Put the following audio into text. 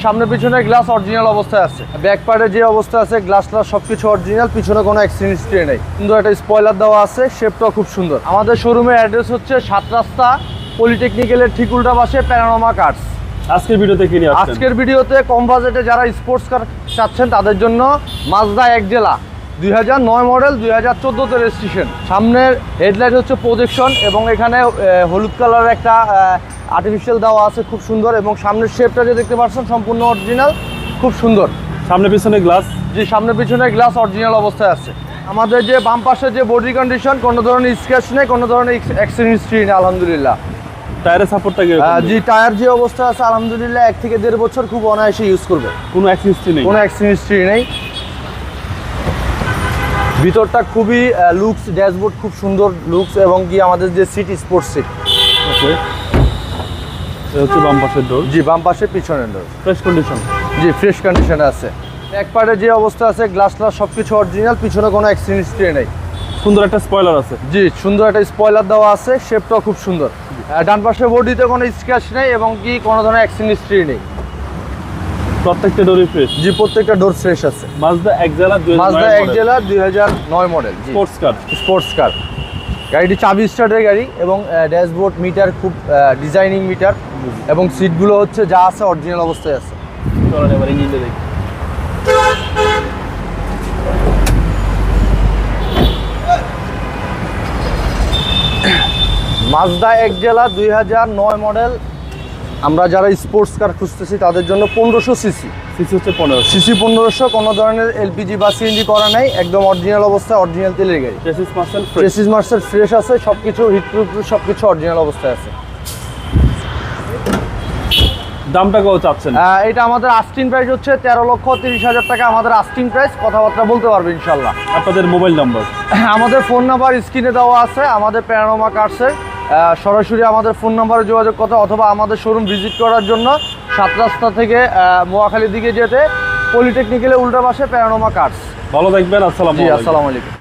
সামনে পিছনে glass original অবস্থায় আছে, ব্যাক পার্টে যে অবস্থা আছে গ্লাস সবকিছু অরিজিনাল, পিছনে কোনো অ্যাক্সিডেন্ট হিস্ট্রি নেই। সুন্দর একটা স্পয়লার দেওয়া আছে, শেপটাও খুব সুন্দর। আমাদের শোরুমের অ্যাড্রেস হচ্ছে 7 রাস্তা পলিটেকনিক্যালের ঠিক উল্টা পাশে প্যানোরামা কার্স। আজকের ভিডিওতে কি নিয়ে আসছেন? আজকের ভিডিওতে কম বাজেটে যারা স্পোর্টস কার চাচ্ছেন তাদের জন্য মাজদা এক্সেলা 2009 মডেল, 2014 তে রেজিস্ট্রেশন। সামনের হেডলাইট হচ্ছে প্রজেকশন এবং এখানে হলুদ কালারের একটা আর্টিফিশিয়াল দেওয়া আছে, খুব সুন্দর। এবং সামনের শেপটা যে দেখতে পাচ্ছেন সম্পূর্ণ অরিজিনাল, খুব সুন্দর। সামনে পিছনে গ্লাস? জি, সামনে পিছনে গ্লাস অরিজিনাল অবস্থায় আছে। আমাদের যে বাম পাশে যে বডি কন্ডিশন, কোনো ধরনের স্ক্র্যাচ নেই, কোনো ধরনের অ্যাক্সিডেন্ট হিস্ট্রি নেই আলহামদুলিল্লাহ। টায়ারের সাপোর্টটা কি? জি, টায়ার যে অবস্থা আছে আলহামদুলিল্লাহ 1 থেকে 1.5 বছর খুব অনায়াসে ইউজ করবে, কোনো অ্যাক্সিডেন্ট নেই, কোনো অ্যাক্সিডেন্ট হিস্ট্রি নেই। ভিতরটা খুবই লুকস, ড্যাশবোর্ড খুব সুন্দর লুকস এবং কি আমাদের যে সিট স্পোর্টস সিট। ওকে, এটা হচ্ছে বাম পাশের ডোর। জি, বাম পাশে পিছনের ডোর ফ্রেশ কন্ডিশন? জি, ফ্রেশ কন্ডিশনে আছে। ব্যাক পার্টে যে অবস্থা আছে গ্লাস সবকিছু অরিজিনাল, পিছনে কোনো অ্যাক্সিডেন্ট হিস্ট্রি নেই। সুন্দর একটা স্পয়লার আছে? জি, সুন্দর একটা স্পয়লার দেওয়া আছে, শেপটাও খুব সুন্দর। ডান পাশে বডিতে কোনো স্ক্র্যাচ নেই এবং কি কোনো ধরনের অ্যাক্সিডেন্ট হিস্ট্রি নেই। প্রত্যেকটা ডোরই ফ্রেশ? জি, প্রত্যেকটা ডোর ফ্রেশ আছে। Mazda Axela 2009 model sports car. Sports car গাড়িটি চাবি স্টার্টের গাড়ি এবং ড্যাশবোর্ড মিটার খুব ডিজাইনিং মিটার এবং সিটগুলো হচ্ছে যা আছে অরিজিনাল অবস্থায় আছে। চলেন এবার ইঞ্জিনটা দেখি। Mazda Axela 2009 model. আমরা যারা স্পোর্টস কার খুঁজতেছি তাদের জন্য 1500 সিসি। সিসি হচ্ছে 1500 সিসি 1500, কোনো ধরনের এলপিজি বা সিএনজি করা নাই, একদম অরিজিনাল অবস্থায়, অরিজিনাল তেলের গাড়ি। Chassis Marcel fresh? Chassis Marcel fresh আছে, সবকিছু হিটপ্রুফ, সবকিছু অরিজিনাল অবস্থায় আছে। দামটা কত চাচ্ছেন? এটা আমাদের আস্টিং প্রাইস হচ্ছে 13,30,000 টাকা আমাদের আস্টিং প্রাইস। কথাবার্তা বলতে পারবে ইনশাল্লাহ। আপনাদের মোবাইল নাম্বার? আমাদের ফোন নাম্বার স্ক্রিনে দেওয়া আছে। আমাদের প্যানোরামা কার্সের সরাসরি আমাদের ফোন নাম্বারে যোগাযোগ করতে অথবা আমাদের শোরুম ভিজিট করার জন্য 7 রাস্তা থেকে মোয়াখালীর দিকে যেতে পলিটেকনিক্যালের উল্টা পাশে প্যানোরামা কার্স। ভালো থাকবেন। আসসালামু আলাইকুম। আসসালামু আলাইকুম।